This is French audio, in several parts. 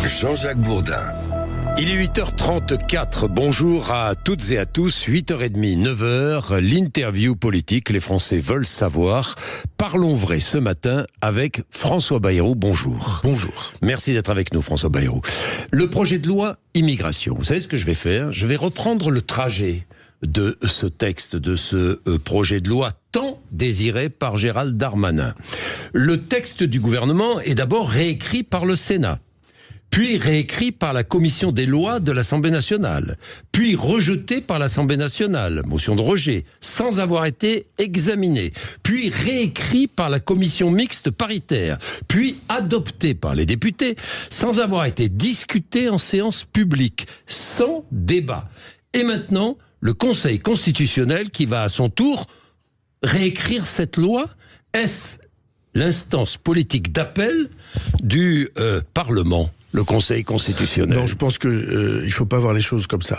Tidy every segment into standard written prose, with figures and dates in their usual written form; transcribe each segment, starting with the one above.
Jean-Jacques Bourdin. Il est 8h34, bonjour à toutes et à tous, 8h30, 9h, l'interview politique, les Français veulent savoir. Parlons vrai ce matin avec François Bayrou, bonjour. Bonjour. Merci d'être avec nous François Bayrou. Le projet de loi immigration, vous savez ce que je vais faire ? Je vais reprendre le trajet de ce texte, de ce projet de loi tant désiré par Gérald Darmanin. Le texte du gouvernement est d'abord réécrit par le Sénat, puis réécrit par la commission des lois de l'Assemblée nationale, puis rejeté par l'Assemblée nationale, motion de rejet, sans avoir été examiné, puis réécrit par la commission mixte paritaire, puis adopté par les députés, sans avoir été discuté en séance publique, sans débat. Et maintenant, le Conseil constitutionnel qui va à son tour réécrire cette loi. Est-ce l'instance politique d'appel du Parlement ? Le Conseil constitutionnel. Non, je pense qu'il ne faut pas voir les choses comme ça.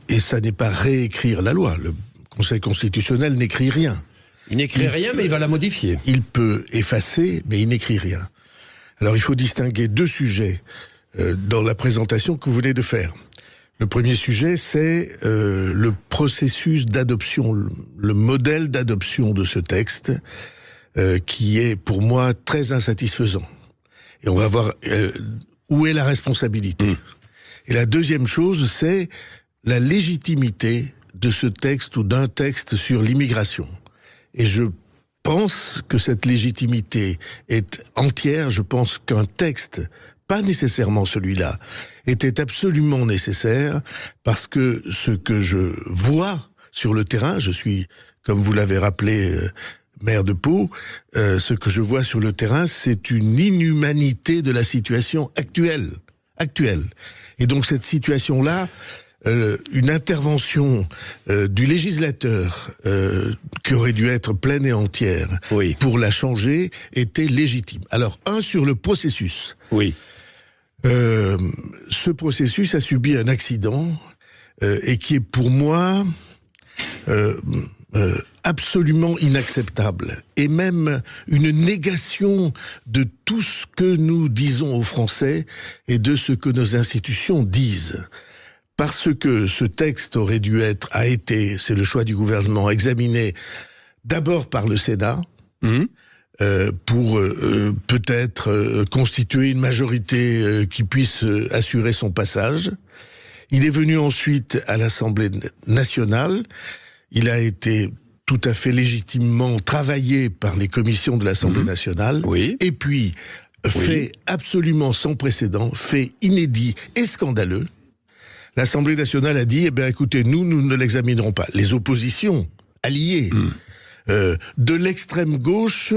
Et ça n'est pas réécrire la loi. Le Conseil constitutionnel n'écrit rien. Il n'écrit rien, mais il va la modifier. Il peut effacer, mais il n'écrit rien. Alors il faut distinguer deux sujets dans la présentation que vous venez de faire. Le premier sujet, c'est le processus d'adoption, le modèle d'adoption de ce texte, qui est pour moi très insatisfaisant. Et on va voir où est la responsabilité. Et la deuxième chose, c'est la légitimité de ce texte ou d'un texte sur l'immigration. Et je pense que cette légitimité est entière. Je pense qu'un texte, pas nécessairement celui-là, était absolument nécessaire parce que ce que je vois sur le terrain, je suis, comme vous l'avez rappelé, maire de Pau, ce que je vois sur le terrain, c'est une inhumanité de la situation actuelle. Et donc cette situation-là, une intervention du législateur qui aurait dû être pleine et entière pour la changer était légitime. Alors, sur le processus. Oui. Ce processus a subi un accident et qui est pour moi absolument inacceptable, et même une négation de tout ce que nous disons aux Français et de ce que nos institutions disent. Parce que ce texte aurait dû a été, c'est le choix du gouvernement, examiné d'abord par le Sénat, pour peut-être constituer une majorité qui puisse assurer son passage. Il est venu ensuite à l'Assemblée nationale. Il a été tout à fait légitimement travaillé par les commissions de l'Assemblée nationale. Oui. Et puis, fait absolument sans précédent, fait inédit et scandaleux. L'Assemblée nationale a dit, écoutez, nous ne l'examinerons pas. Les oppositions alliées, de l'extrême gauche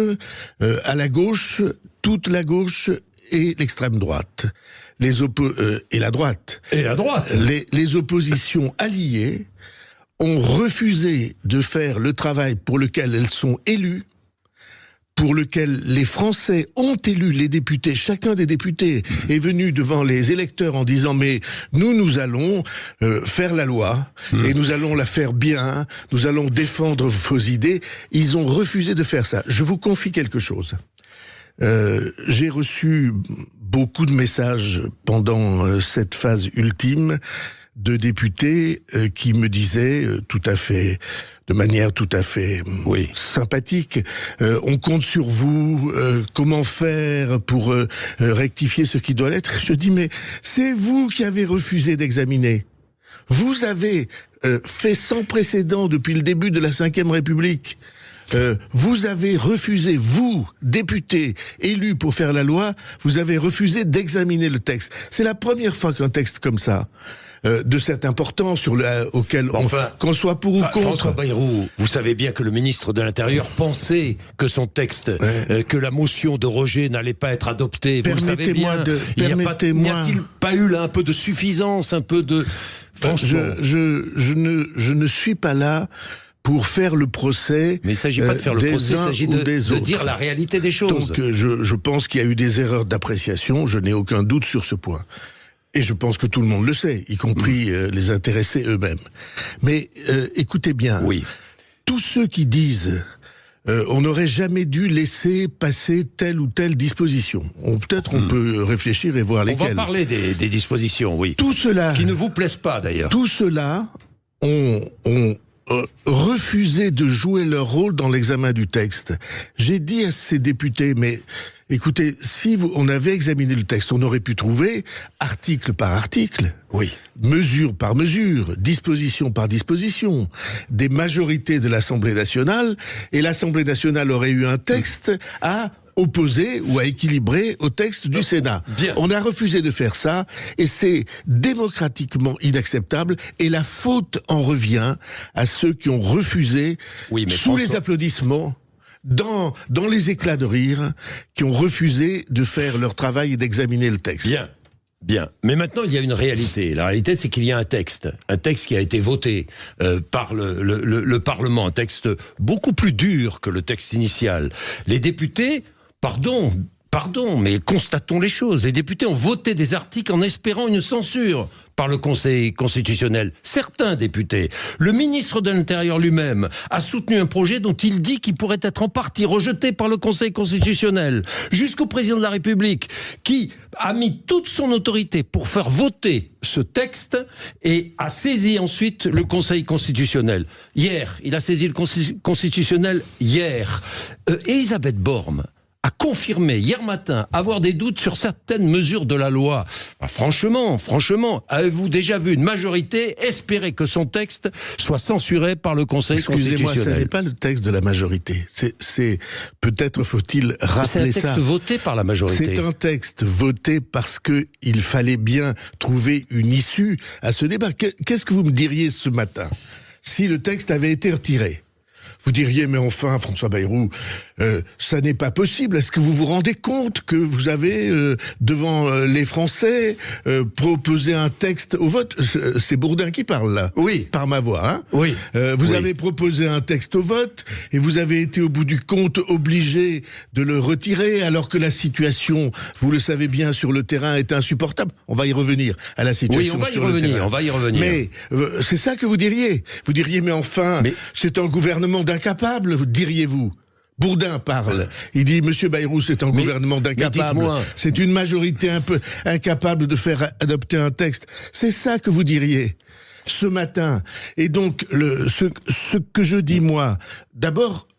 à la gauche, toute la gauche et l'extrême droite. Et la droite. Et la droite. Les oppositions alliées ont refusé de faire le travail pour lequel elles sont élues, pour lequel les Français ont élu les députés. Chacun des députés est venu devant les électeurs en disant « mais nous allons faire la loi et nous allons la faire bien, nous allons défendre vos idées ». Ils ont refusé de faire ça. Je vous confie quelque chose. J'ai reçu beaucoup de messages pendant cette phase ultime de députés qui me disaient de manière tout à fait sympathique, on compte sur vous, comment faire pour rectifier ce qui doit l'être. Je dis, mais c'est vous qui avez refusé d'examiner. Vous avez fait sans précédent depuis le début de la Ve République. Vous avez refusé, vous, députés, élus pour faire la loi, vous avez refusé d'examiner le texte. C'est la première fois qu'un texte comme ça, de cette importance auquel qu'on soit pour ou contre. François Bayrou, vous savez bien que le ministre de l'Intérieur pensait que son texte, que la motion de rejet n'allait pas être adoptée. Vous le savez bien. N'y a-t-il pas eu là un peu de suffisance, un peu de... Franchement. Je ne suis pas là pour faire le procès. Mais il ne s'agit pas de faire le procès, il s'agit de dire la réalité des choses. Donc je pense qu'il y a eu des erreurs d'appréciation, je n'ai aucun doute sur ce point. Et je pense que tout le monde le sait, y compris les intéressés eux-mêmes. Mais écoutez bien, tous ceux qui disent on n'aurait jamais dû laisser passer telle ou telle disposition. Peut-être on peut réfléchir et voir lesquelles. On va parler des dispositions, oui. Tout cela... Qui ne vous plaisent pas, d'ailleurs. Tout cela ont refusé de jouer leur rôle dans l'examen du texte. J'ai dit à ces députés, mais écoutez, si on avait examiné le texte, on aurait pu trouver, article par article, oui, mesure par mesure, disposition par disposition, des majorités de l'Assemblée nationale, et l'Assemblée nationale aurait eu un texte à opposé ou à équilibrer au texte du Sénat. Bien. On a refusé de faire ça, et c'est démocratiquement inacceptable, et la faute en revient à ceux qui ont refusé, sous les applaudissements, dans les éclats de rire, qui ont refusé de faire leur travail et d'examiner le texte. Bien. Bien, mais maintenant il y a une réalité. La réalité, c'est qu'il y a un texte qui a été voté par le Parlement, un texte beaucoup plus dur que le texte initial. Les députés, pardon, mais constatons les choses. Les députés ont voté des articles en espérant une censure par le Conseil constitutionnel. Certains députés. Le ministre de l'Intérieur lui-même a soutenu un projet dont il dit qu'il pourrait être en partie rejeté par le Conseil constitutionnel. Jusqu'au président de la République, qui a mis toute son autorité pour faire voter ce texte et a saisi ensuite le Conseil constitutionnel. Hier, il a saisi le Conseil constitutionnel hier. Elisabeth Borne a confirmé hier matin avoir des doutes sur certaines mesures de la loi. Franchement, avez-vous déjà vu une majorité espérer que son texte soit censuré par le Conseil constitutionnel? Excusez-moi, ce n'est pas le texte de la majorité. C'est peut-être faut-il rappeler ça. C'est un texte voté par la majorité. C'est un texte voté parce que il fallait bien trouver une issue à ce débat. Qu'est-ce que vous me diriez ce matin si le texte avait été retiré? Vous diriez, mais enfin, François Bayrou, ça n'est pas possible. Est-ce que vous vous rendez compte que vous avez, devant les Français, proposé un texte au vote? C'est Bourdin qui parle, là. Oui. Par ma voix, hein? Oui. Vous avez proposé un texte au vote, et vous avez été, au bout du compte, obligé de le retirer, alors que la situation, vous le savez bien, sur le terrain est insupportable. On va y revenir à la situation sur le terrain. On va y revenir. Mais c'est ça que vous diriez. Vous diriez, mais enfin, c'est un gouvernement d'incapables, diriez-vous. Bourdin parle. Il dit, Monsieur Bayrou, c'est un gouvernement d'incapables. C'est une majorité un peu incapable de faire adopter un texte. C'est ça que vous diriez ce matin. Et donc, ce que je dis, moi, d'abord,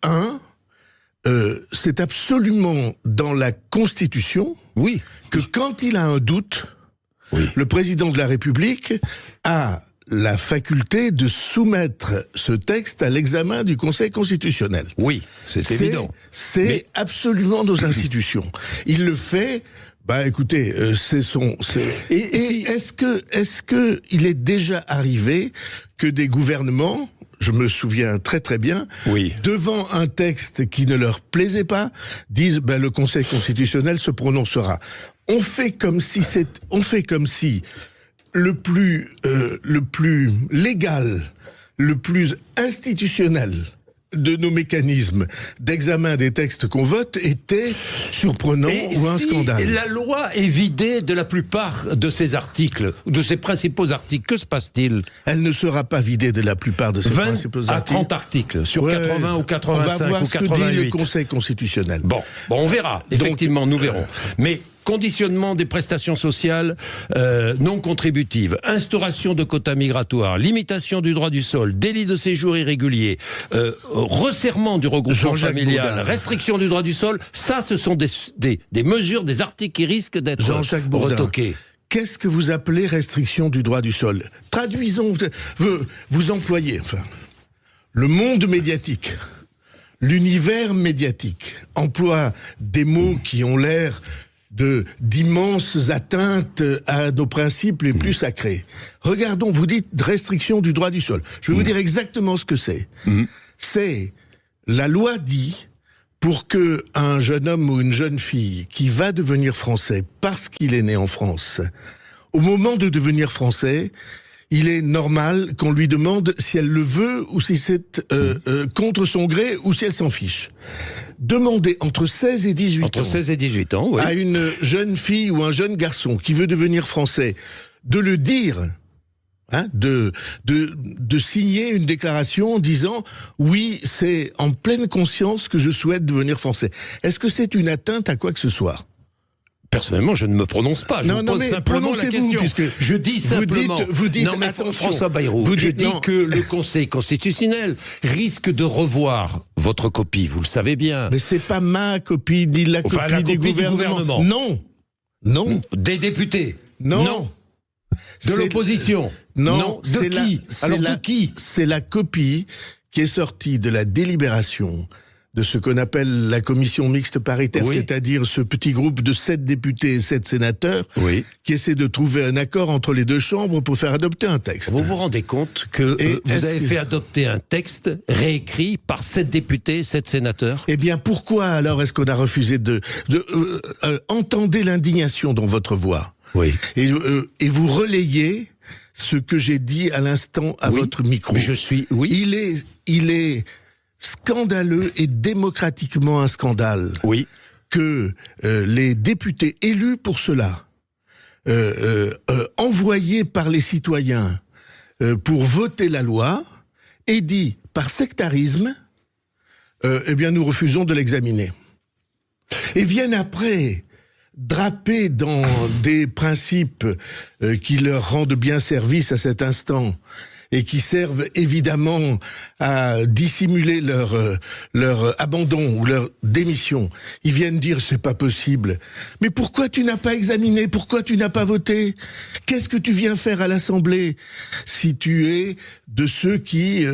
c'est absolument dans la Constitution que quand il a un doute, le président de la République a la faculté de soumettre ce texte à l'examen du Conseil constitutionnel. Oui, c'est évident. C'est absolument nos institutions. Il le fait. Bah écoutez, c'est son. Est-ce que il est déjà arrivé que des gouvernements, je me souviens très très bien, devant un texte qui ne leur plaisait pas, disent le Conseil constitutionnel se prononcera. On fait comme si le plus légal, le plus institutionnel de nos mécanismes d'examen des textes qu'on vote était surprenant ou un scandale. La loi est vidée de la plupart de ses articles, de ses principaux articles. Que se passe-t-il? Elle ne sera pas vidée de la plupart de ses principaux articles. 20 à 30 articles sur 80 ou 85 ou 88. On va voir ce que dit le Conseil constitutionnel. Bon, on verra. Effectivement, nous verrons. Mais conditionnement des prestations sociales non contributives, instauration de quotas migratoires, limitation du droit du sol, délit de séjour irrégulier, resserrement du regroupement familial, restriction du droit du sol, ça ce sont des mesures, des articles qui risquent d'être retoqués. Qu'est-ce que vous appelez restriction du droit du sol? Traduisons, vous employez, le monde médiatique, l'univers médiatique, emploie des mots qui ont l'air d'immenses atteintes à nos principes les plus sacrés. Regardons, vous dites restriction du droit du sol. Je vais vous dire exactement ce que c'est. C'est, la loi dit, pour que un jeune homme ou une jeune fille qui va devenir français parce qu'il est né en France, au moment de devenir français, il est normal qu'on lui demande si elle le veut ou si c'est contre son gré ou si elle s'en fiche. Demander entre 16 et 18 ans à une jeune fille ou un jeune garçon qui veut devenir français de le dire hein, de signer une déclaration en disant « Oui, c'est en pleine conscience que je souhaite devenir français ». Est-ce que c'est une atteinte à quoi que ce soit ? Personnellement, je ne me prononce pas. Je vous pose simplement la question. Je dis simplement. Vous dites non, mais attention, François Bayrou, je dis que le Conseil constitutionnel risque de revoir votre copie. Vous le savez bien. Mais c'est pas ma copie, ni la copie du gouvernement. Non, non. Des députés. Non. Non. De l'opposition. Non. De qui ? Alors de qui ? C'est la copie qui est sortie de la délibération de ce qu'on appelle la commission mixte paritaire, oui. C'est-à-dire ce petit groupe de 7 députés et 7 sénateurs oui. qui essaie de trouver un accord entre les deux chambres pour faire adopter un texte. Vous vous rendez compte que vous avez fait adopter un texte réécrit par 7 députés, 7 sénateurs ? Eh bien, pourquoi alors est-ce qu'on a refusé entendez l'indignation dans votre voix. Oui. Et vous relayez ce que j'ai dit à l'instant à votre micro. Mais je suis... Oui. Il est scandaleux et démocratiquement un scandale que les députés élus pour cela, envoyés par les citoyens pour voter la loi, aient dit par sectarisme, eh bien nous refusons de l'examiner. Et viennent après draper dans des principes qui leur rendent bien service à cet instant, et qui servent évidemment à dissimuler leur abandon ou leur démission. Ils viennent dire c'est pas possible. Mais pourquoi tu n'as pas examiné ? Pourquoi tu n'as pas voté ? Qu'est-ce que tu viens faire à l'Assemblée si tu es de ceux qui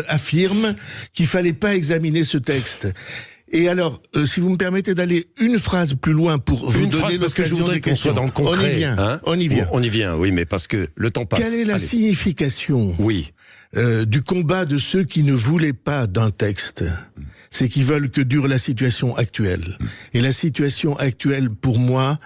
affirment qu'il fallait pas examiner ce texte ? Et alors, si vous me permettez d'aller une phrase plus loin pour vous donner l'occasion des questions. Dans le concret, on y vient. On y vient, oui, mais parce que le temps passe. Quelle est la signification du combat de ceux qui ne voulaient pas d'un texte ? C'est qu'ils veulent que dure la situation actuelle. Et la situation actuelle, pour moi,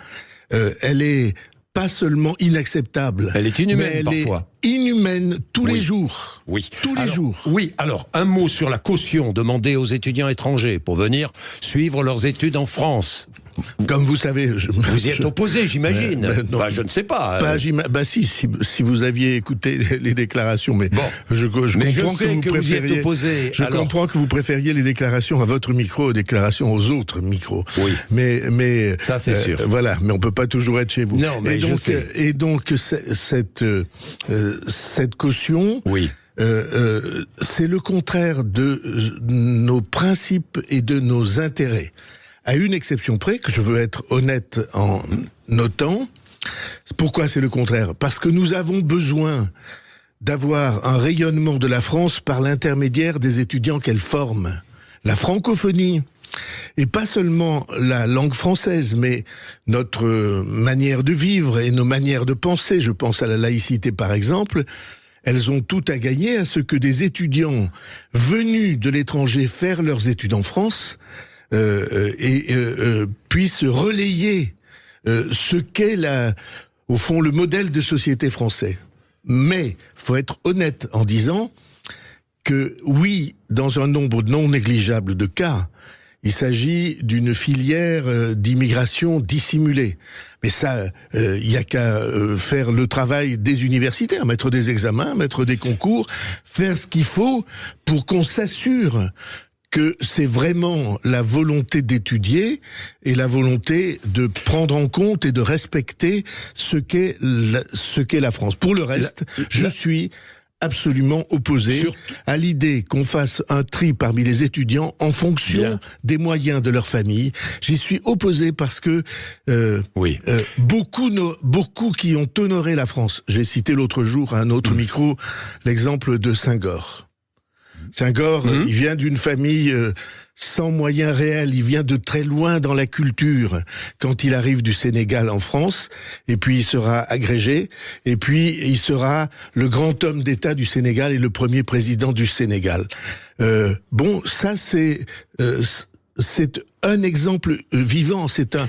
elle est pas seulement inacceptable. Elle est inhumaine parfois. Elle est inhumaine tous les jours. Oui. Tous les jours. Oui, alors, un mot sur la caution demandée aux étudiants étrangers pour venir suivre leurs études en France. Comme vous savez... Vous y êtes opposé, j'imagine. Je ne sais pas. Si vous aviez écouté les déclarations, mais je comprends que vous préfériez les déclarations à votre micro aux déclarations aux autres micros. Oui. Mais ça, c'est sûr. Voilà, mais on peut pas toujours être chez vous. Non, mais et donc cette caution... c'est le contraire de nos principes et de nos intérêts. À une exception près, que je veux être honnête en notant. Pourquoi c'est le contraire ? Parce que nous avons besoin d'avoir un rayonnement de la France par l'intermédiaire des étudiants qu'elle forme. La francophonie, et pas seulement la langue française, mais notre manière de vivre et nos manières de penser, je pense à la laïcité par exemple, elles ont tout à gagner à ce que des étudiants venus de l'étranger faire leurs études en France puissent relayer ce qu'est au fond le modèle de société français. Mais faut être honnête en disant que oui, dans un nombre non négligeable de cas, il s'agit d'une filière d'immigration dissimulée. Mais ça, il y a qu'à faire le travail des universitaires, mettre des examens, mettre des concours, faire ce qu'il faut pour qu'on s'assure que c'est vraiment la volonté d'étudier et la volonté de prendre en compte et de respecter ce qu'est la France. Pour le reste, je suis absolument opposé à l'idée qu'on fasse un tri parmi les étudiants en fonction des moyens de leur famille. J'y suis opposé parce que beaucoup qui ont honoré la France. J'ai cité l'autre jour à un autre micro l'exemple de Senghor. Senghor, il vient d'une famille sans moyens réels, il vient de très loin dans la culture quand il arrive du Sénégal en France, et puis il sera agrégé, et puis il sera le grand homme d'État du Sénégal et le premier président du Sénégal. Ça c'est un exemple vivant, c'est un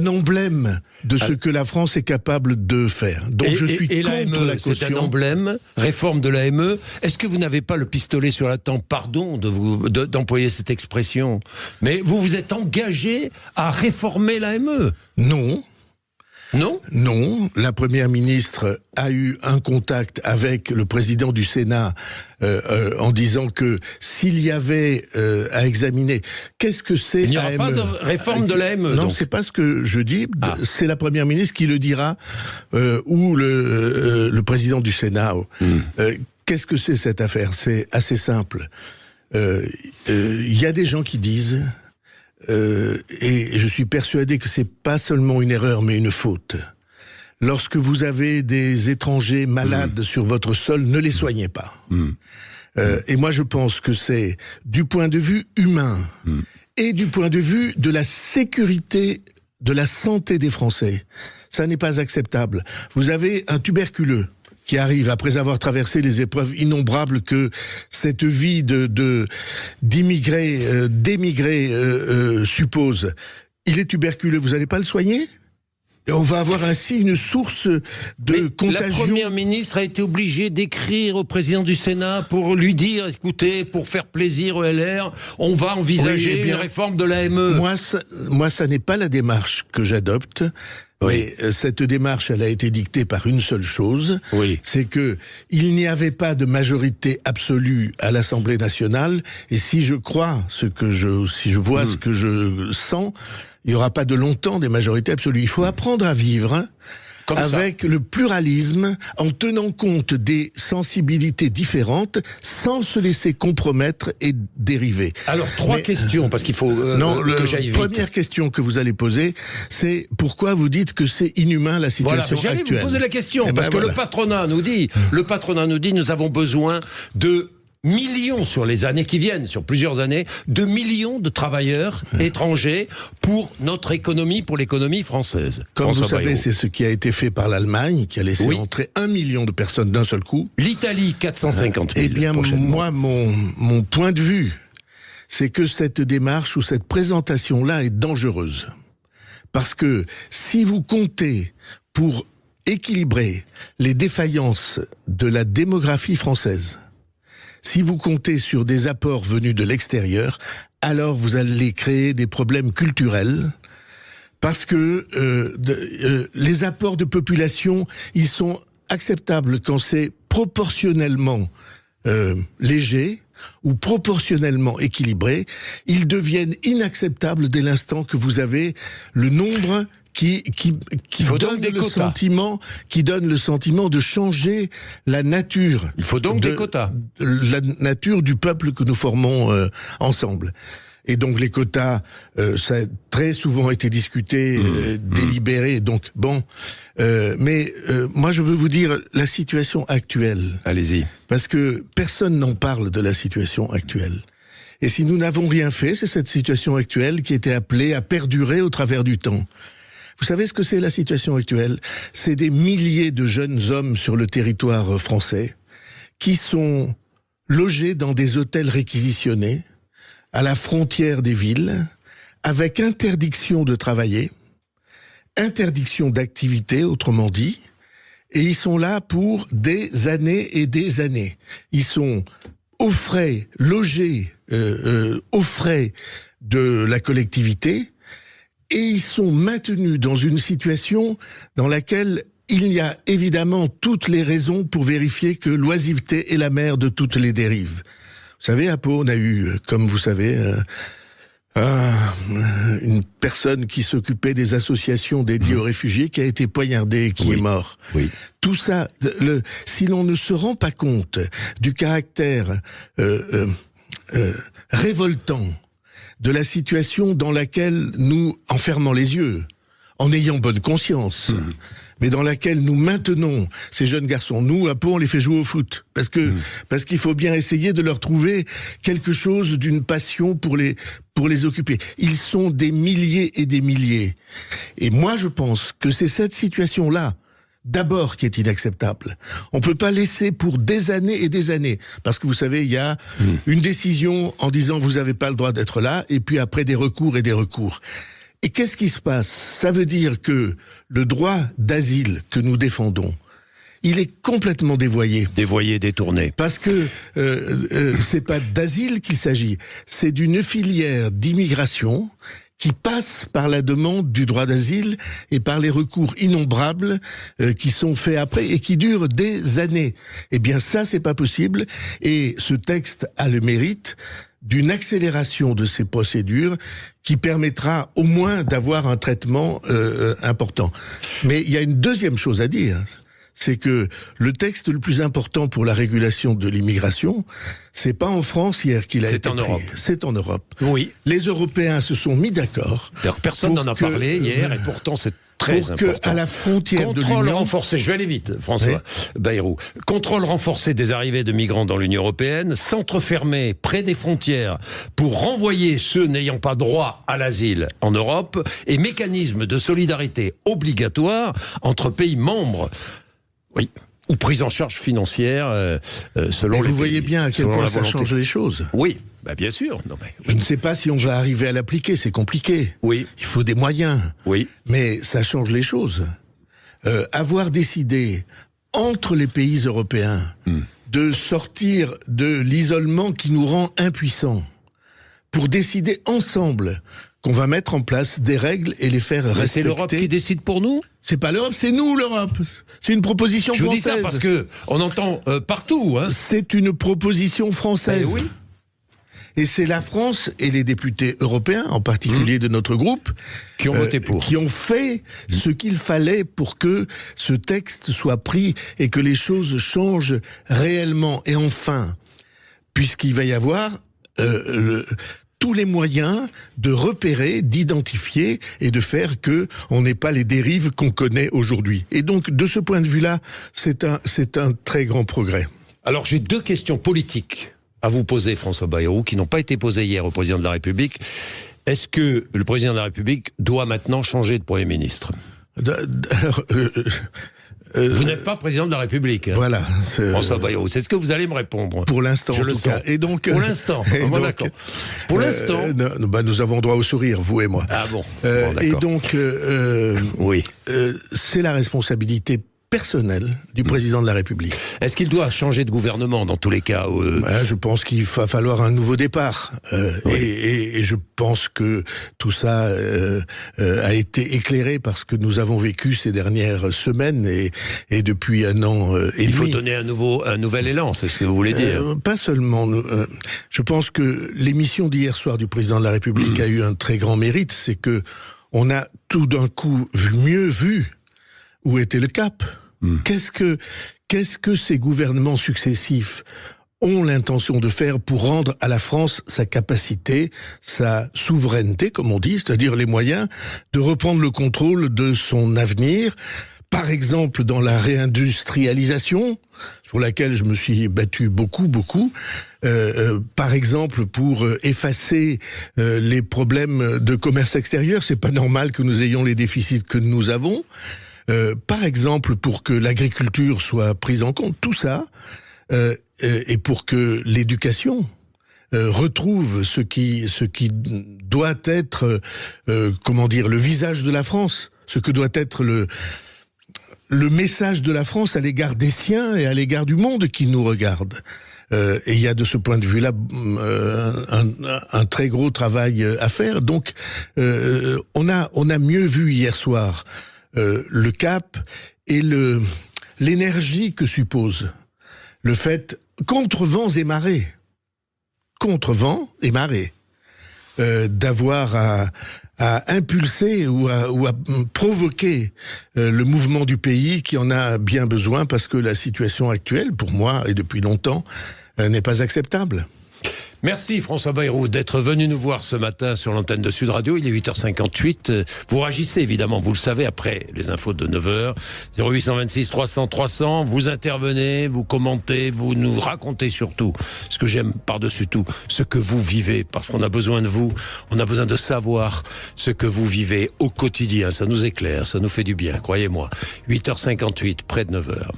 emblème de ce que la France est capable de faire. Donc je suis contre la caution. C'est un emblème, réforme de l'AME. Est-ce que vous n'avez pas le pistolet sur la tempe, pardon d'employer cette expression, mais vous vous êtes engagé à réformer l'AME ? Non. Non ? Non, la Première ministre a eu un contact avec le président du Sénat en disant que s'il y avait à examiner, qu'est-ce que c'est AME ? Il n'y aura pas de réforme de l'AME. Non, c'est pas ce que je dis. C'est la Première ministre qui le dira, ou le président du Sénat. Qu'est-ce que c'est cette affaire ? C'est assez simple. Il y a des gens qui disent, et je suis persuadé que c'est pas seulement une erreur, mais une faute. Lorsque vous avez des étrangers malades sur votre sol, ne les soignez pas. Et moi, je pense que c'est du point de vue humain et du point de vue de la sécurité, de la santé des Français. Ça n'est pas acceptable. Vous avez un tuberculeux qui arrive après avoir traversé les épreuves innombrables que cette vie d'émigré suppose. Il est tuberculeux, vous n'allez pas le soigner ? Et on va avoir ainsi une source de contagion. La Première ministre a été obligée d'écrire au président du Sénat pour lui dire, écoutez, pour faire plaisir au LR, on va envisager une réforme de l'AME. Moi, ça n'est pas la démarche que j'adopte. Mais cette démarche, elle a été dictée par une seule chose, c'est que il n'y avait pas de majorité absolue à l'Assemblée nationale, et si je vois ce que je sens, il n'y aura pas de longtemps des majorités absolues. Il faut apprendre à vivre avec le pluralisme, en tenant compte des sensibilités différentes, sans se laisser compromettre et dériver. Alors, trois questions, parce qu'il faut que j'aille vite. La première question que vous allez poser, c'est pourquoi vous dites que c'est inhumain la situation actuelle. J'allais vous poser la question, parce que le patronat nous dit, nous avons besoin de millions sur les années qui viennent, sur plusieurs années, de millions de travailleurs étrangers pour notre économie, pour l'économie française. Comme vous savez, c'est ce qui a été fait par l'Allemagne, qui a laissé entrer 1 million de personnes d'un seul coup. L'Italie, 450 000. Eh bien, moi, mon point de vue, c'est que cette démarche ou cette présentation-là est dangereuse. Parce que si vous comptez pour équilibrer les défaillances de la démographie française, si vous comptez sur des apports venus de l'extérieur, alors vous allez créer des problèmes culturels, parce que les apports de population, ils sont acceptables quand c'est proportionnellement léger ou proportionnellement équilibré. Ils deviennent inacceptables dès l'instant que vous avez le nombre qui donne le sentiment de changer la nature. Il faut donc des quotas. La nature du peuple que nous formons ensemble. Et donc les quotas, ça a très souvent été discuté, délibéré. Donc mais moi je veux vous dire la situation actuelle. Allez-y. Parce que personne n'en parle de la situation actuelle. Et si nous n'avons rien fait, c'est cette situation actuelle qui était appelée à perdurer au travers du temps. Vous savez ce que c'est la situation actuelle ? C'est des milliers de jeunes hommes sur le territoire français qui sont logés dans des hôtels réquisitionnés à la frontière des villes, avec interdiction de travailler, interdiction d'activité, autrement dit, et ils sont là pour des années et des années. Ils sont aux frais, logés aux frais de la collectivité, et ils sont maintenus dans une situation dans laquelle il y a évidemment toutes les raisons pour vérifier que l'oisiveté est la mère de toutes les dérives. Vous savez, à Pau, on a eu, comme vous savez, une personne qui s'occupait des associations dédiées aux réfugiés qui a été poignardée et qui est mort. Oui. Tout ça, si l'on ne se rend pas compte du caractère révoltant de la situation dans laquelle nous, en fermant les yeux, en ayant bonne conscience, mais dans laquelle nous maintenons ces jeunes garçons. Nous, à Pau, on les fait jouer au foot. Parce qu'il faut bien essayer de leur trouver quelque chose d'une passion pour les occuper. Ils sont des milliers et des milliers. Et moi, je pense que c'est cette situation-là, d'abord, qui est inacceptable. On peut pas laisser pour des années et des années. Parce que vous savez, il y a une décision en disant vous avez pas le droit d'être là, et puis après des recours et des recours. Et qu'est-ce qui se passe ? Ça veut dire que le droit d'asile que nous défendons, il est complètement dévoyé. Dévoyé, détourné. Parce que c'est pas d'asile qu'il s'agit, c'est d'une filière d'immigration qui passe par la demande du droit d'asile et par les recours innombrables qui sont faits après et qui durent des années. Eh bien ça, c'est pas possible, et ce texte a le mérite d'une accélération de ces procédures qui permettra au moins d'avoir un traitement important. Mais il y a une deuxième chose à dire, c'est que le texte le plus important pour la régulation de l'immigration, c'est pas en France hier qu'il a été pris. C'est en Europe. Oui. Les Européens se sont mis d'accord. D'ailleurs, personne n'en a parlé hier, et pourtant c'est très important. Pour qu'à la frontière de l'Union... Contrôle renforcé, je vais aller vite, François Bayrou. Contrôle renforcé des arrivées de migrants dans l'Union européenne, centre fermé près des frontières pour renvoyer ceux n'ayant pas droit à l'asile en Europe, et mécanisme de solidarité obligatoire entre pays membres. Oui, ou prise en charge financière selon les pays. Vous voyez bien à quel point ça change les choses. Oui, bah bien sûr. Non, mais, oui. Je ne sais pas si on va arriver à l'appliquer, c'est compliqué. Oui. Il faut des moyens. Oui. Mais ça change les choses. Avoir décidé, entre les pays européens, de sortir de l'isolement qui nous rend impuissants, pour décider ensemble qu'on va mettre en place des règles et les faire respecter. C'est l'Europe qui décide pour nous ? C'est pas l'Europe, c'est nous l'Europe. C'est une proposition française. Je vous dis ça parce que on entend partout. Hein. C'est une proposition française. Ben oui. Et c'est la France et les députés européens, en particulier de notre groupe, qui ont voté pour, qui ont fait ce qu'il fallait pour que ce texte soit pris et que les choses changent réellement. Et enfin, puisqu'il va y avoir tous les moyens de repérer, d'identifier et de faire que on n'ait pas les dérives qu'on connaît aujourd'hui. Et donc, de ce point de vue-là, c'est un très grand progrès. Alors, j'ai deux questions politiques à vous poser, François Bayrou, qui n'ont pas été posées hier au président de la République. Est-ce que le président de la République doit maintenant changer de Premier ministre ? Vous n'êtes pas président de la République. Hein. Voilà. François Bayrou, c'est ce que vous allez me répondre. Pour l'instant, en tout cas. Et donc, pour l'instant. D'accord. Pour l'instant. Nous avons droit au sourire, vous et moi. Ah bon. Et donc, oui. C'est la responsabilité personnel du président de la République. Est-ce qu'il doit changer de gouvernement dans tous les cas Je pense qu'il va falloir un nouveau départ. Oui. Et je pense que tout ça a été éclairé par ce que nous avons vécu ces dernières semaines et depuis un an et demi. Il faut donner un nouvel élan, c'est ce que vous voulez dire. Pas seulement. Je pense que l'émission d'hier soir du président de la République a eu un très grand mérite, c'est que on a tout d'un coup mieux vu où était le cap. Qu'est-ce que ces gouvernements successifs ont l'intention de faire pour rendre à la France sa capacité, sa souveraineté, comme on dit, c'est-à-dire les moyens de reprendre le contrôle de son avenir, par exemple dans la réindustrialisation, pour laquelle je me suis battu beaucoup, par exemple pour effacer les problèmes de commerce extérieur, c'est pas normal que nous ayons les déficits que nous avons. Par exemple, pour que l'agriculture soit prise en compte, tout ça, et pour que l'éducation retrouve ce qui doit être, le visage de la France, ce que doit être le message de la France à l'égard des siens et à l'égard du monde qui nous regarde. Et il y a de ce point de vue-là un très gros travail à faire. Donc, on a mieux vu hier soir le cap et l'énergie que suppose le fait, contre vents et marées, d'avoir à impulser ou à provoquer le mouvement du pays qui en a bien besoin parce que la situation actuelle, pour moi et depuis longtemps, n'est pas acceptable. Merci François Bayrou d'être venu nous voir ce matin sur l'antenne de Sud Radio. Il est 8h58. Vous réagissez évidemment, vous le savez, après les infos de 9h. 0826 300 300. Vous intervenez, vous commentez, vous nous racontez surtout ce que j'aime par-dessus tout, ce que vous vivez, parce qu'on a besoin de vous. On a besoin de savoir ce que vous vivez au quotidien. Ça nous éclaire, ça nous fait du bien, croyez-moi. 8h58, près de 9h.